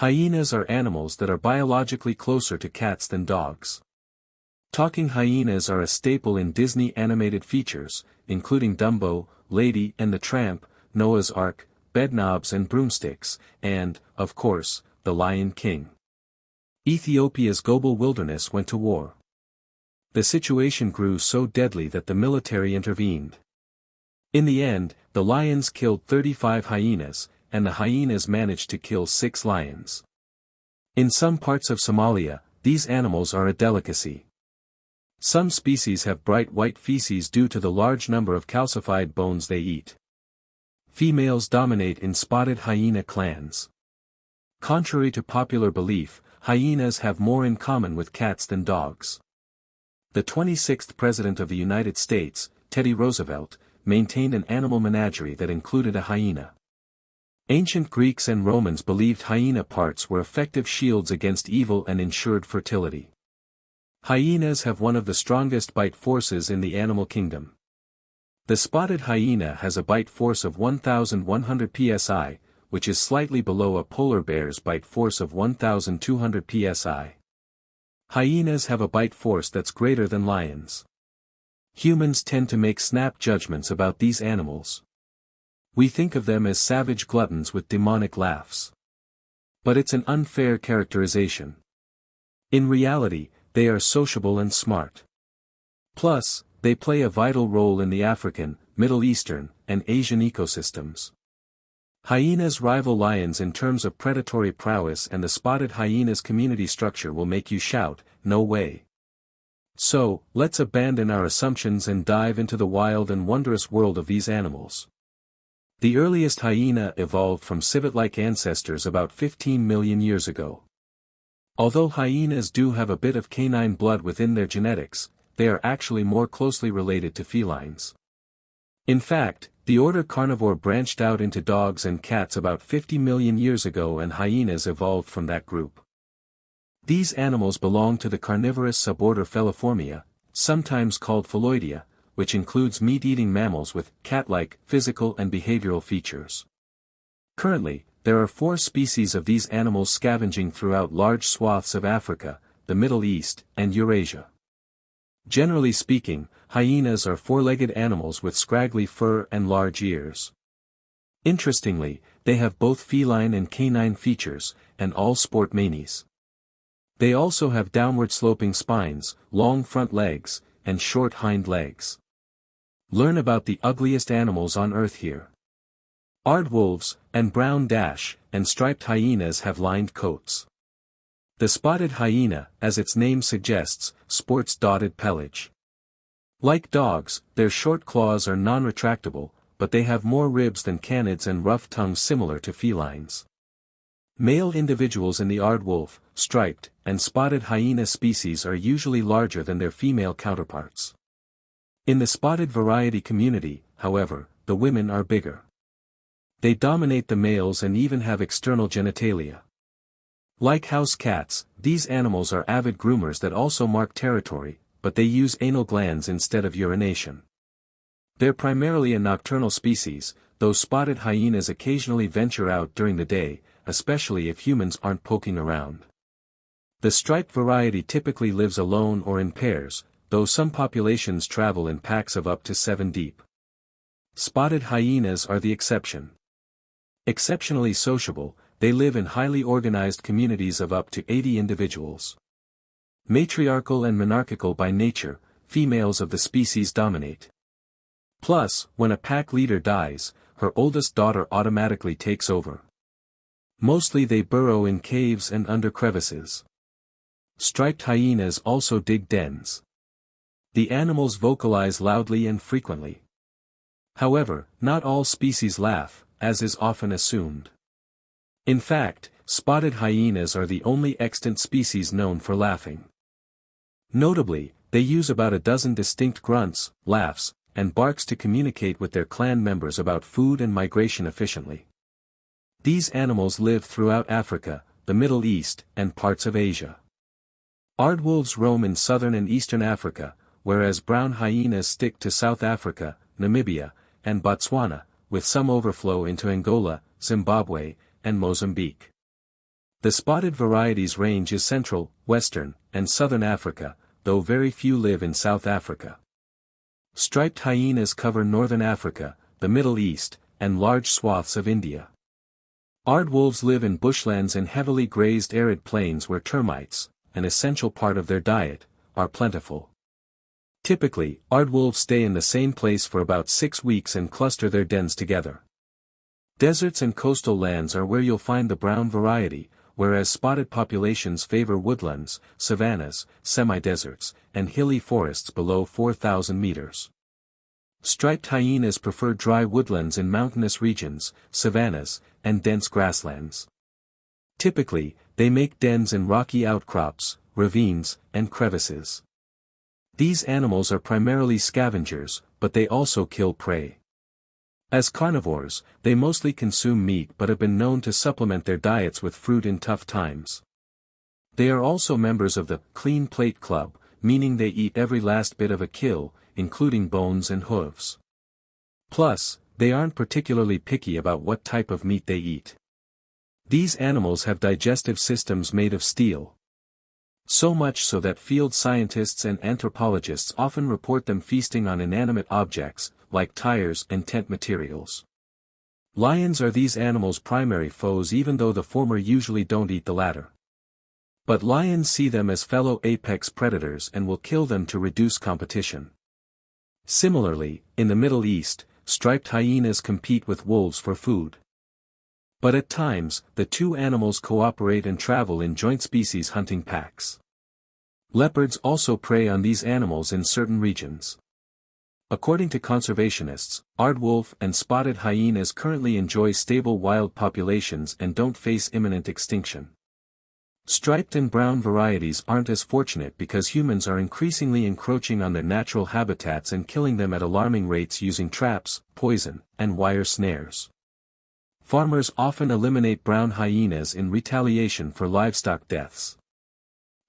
Hyenas are animals that are biologically closer to cats than dogs. Talking hyenas are a staple in Disney animated features, including Dumbo, Lady and the Tramp, Noah's Ark, Bedknobs and Broomsticks, and, of course, The Lion King. Ethiopia's global wilderness went to war. The situation grew so deadly that the military intervened. In the end, the lions killed 35 hyenas, and the hyenas managed to kill 6 lions. In some parts of Somalia, these animals are a delicacy. Some species have bright white feces due to the large number of calcified bones they eat. Females dominate in spotted hyena clans. Contrary to popular belief, hyenas have more in common with cats than dogs. The 26th President of the United States, Teddy Roosevelt, maintained an animal menagerie that included a hyena. Ancient Greeks and Romans believed hyena parts were effective shields against evil and ensured fertility. Hyenas have one of the strongest bite forces in the animal kingdom. The spotted hyena has a bite force of 1,100 psi, which is slightly below a polar bear's bite force of 1,200 psi. Hyenas have a bite force that's greater than lions. Humans tend to make snap judgments about these animals. We think of them as savage gluttons with demonic laughs. But it's an unfair characterization. In reality, they are sociable and smart. Plus, they play a vital role in the African, Middle Eastern, and Asian ecosystems. Hyenas rival lions in terms of predatory prowess, and the spotted hyena's community structure will make you shout, "No way." So, let's abandon our assumptions and dive into the wild and wondrous world of these animals. The earliest hyena evolved from civet-like ancestors about 15 million years ago. Although hyenas do have a bit of canine blood within their genetics, they are actually more closely related to felines. In fact, the order carnivore branched out into dogs and cats about 50 million years ago, and hyenas evolved from that group. These animals belong to the carnivorous suborder Feliformia, sometimes called Pheloidea, which includes meat-eating mammals with cat-like physical and behavioral features. Currently, there are 4 species of these animals scavenging throughout large swaths of Africa, the Middle East, and Eurasia. Generally speaking, hyenas are 4-legged animals with scraggly fur and large ears. Interestingly, they have both feline and canine features, and all sport manes. They also have downward-sloping spines, long front legs, and short hind legs. Learn about the ugliest animals on Earth here. Aardwolves, and brown and striped hyenas have lined coats. The spotted hyena, as its name suggests, sports dotted pelage. Like dogs, their short claws are non-retractable, but they have more ribs than canids and rough tongues similar to felines. Male individuals in the aardwolf, striped, and spotted hyena species are usually larger than their female counterparts. In the spotted variety community, however, the women are bigger. They dominate the males and even have external genitalia. Like house cats, these animals are avid groomers that also mark territory, but they use anal glands instead of urination. They're primarily a nocturnal species, though spotted hyenas occasionally venture out during the day, especially if humans aren't poking around. The striped variety typically lives alone or in pairs, though some populations travel in packs of up to 7 deep. Spotted hyenas are the exception. Exceptionally sociable, they live in highly organized communities of up to 80 individuals. Matriarchal and monarchical by nature, females of the species dominate. Plus, when a pack leader dies, her oldest daughter automatically takes over. Mostly they burrow in caves and under crevices. Striped hyenas also dig dens. The animals vocalize loudly and frequently. However, not all species laugh, as is often assumed. In fact, spotted hyenas are the only extant species known for laughing. Notably, they use about a dozen distinct grunts, laughs, and barks to communicate with their clan members about food and migration efficiently. These animals live throughout Africa, the Middle East, and parts of Asia. Aardwolves roam in southern and eastern Africa, whereas brown hyenas stick to South Africa, Namibia, and Botswana, with some overflow into Angola, Zimbabwe, and Mozambique. The spotted varieties range is Central, Western, and Southern Africa, though very few live in South Africa. Striped hyenas cover Northern Africa, the Middle East, and large swaths of India. Aardwolves live in bushlands and heavily grazed arid plains where termites, an essential part of their diet, are plentiful. Typically, aardwolves stay in the same place for about 6 weeks and cluster their dens together. Deserts and coastal lands are where you'll find the brown variety, whereas spotted populations favor woodlands, savannas, semi-deserts, and hilly forests below 4,000 meters. Striped hyenas prefer dry woodlands in mountainous regions, savannas, and dense grasslands. Typically, they make dens in rocky outcrops, ravines, and crevices. These animals are primarily scavengers, but they also kill prey. As carnivores, they mostly consume meat but have been known to supplement their diets with fruit in tough times. They are also members of the Clean Plate Club, meaning they eat every last bit of a kill, including bones and hooves. Plus, they aren't particularly picky about what type of meat they eat. These animals have digestive systems made of steel. So much so that field scientists and anthropologists often report them feasting on inanimate objects, like tires and tent materials. Lions are these animals' primary foes even though the former usually don't eat the latter. But lions see them as fellow apex predators and will kill them to reduce competition. Similarly, in the Middle East, striped hyenas compete with wolves for food. But at times, the two animals cooperate and travel in joint species hunting packs. Leopards also prey on these animals in certain regions. According to conservationists, aardwolf and spotted hyenas currently enjoy stable wild populations and don't face imminent extinction. Striped and brown varieties aren't as fortunate because humans are increasingly encroaching on their natural habitats and killing them at alarming rates using traps, poison, and wire snares. Farmers often eliminate brown hyenas in retaliation for livestock deaths.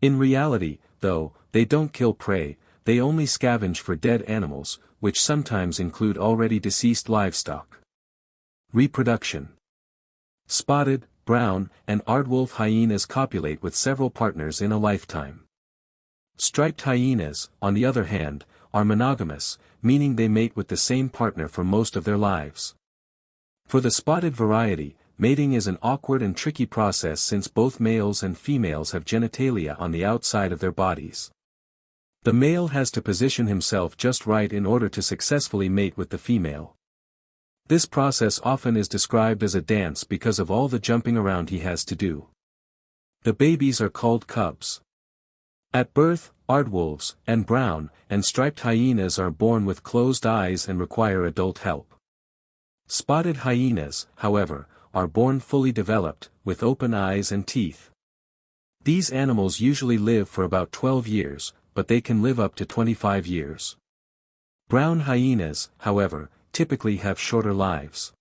In reality, though, they don't kill prey, they only scavenge for dead animals, which sometimes include already deceased livestock. Reproduction. Spotted, brown, and aardwolf hyenas copulate with several partners in a lifetime. Striped hyenas, on the other hand, are monogamous, meaning they mate with the same partner for most of their lives. For the spotted variety, mating is an awkward and tricky process since both males and females have genitalia on the outside of their bodies. The male has to position himself just right in order to successfully mate with the female. This process often is described as a dance because of all the jumping around he has to do. The babies are called cubs. At birth, aardwolves, and brown, and striped hyenas are born with closed eyes and require adult help. Spotted hyenas, however, are born fully developed, with open eyes and teeth. These animals usually live for about 12 years, but they can live up to 25 years. Brown hyenas, however, typically have shorter lives.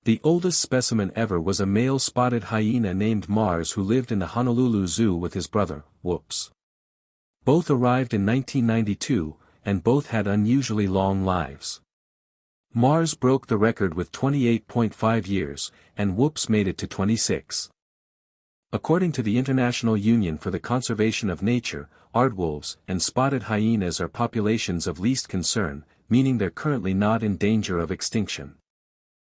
The oldest specimen ever was a male spotted hyena named Mars who lived in the Honolulu Zoo with his brother, Whoops. Both arrived in 1992, and both had unusually long lives. Mars broke the record with 28.5 years, and Whoops made it to 26. According to the International Union for the Conservation of Nature, aardwolves and spotted hyenas are populations of least concern, meaning they're currently not in danger of extinction.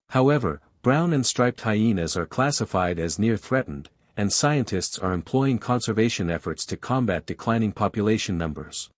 However, brown and striped hyenas are classified as near threatened, and scientists are employing conservation efforts to combat declining population numbers.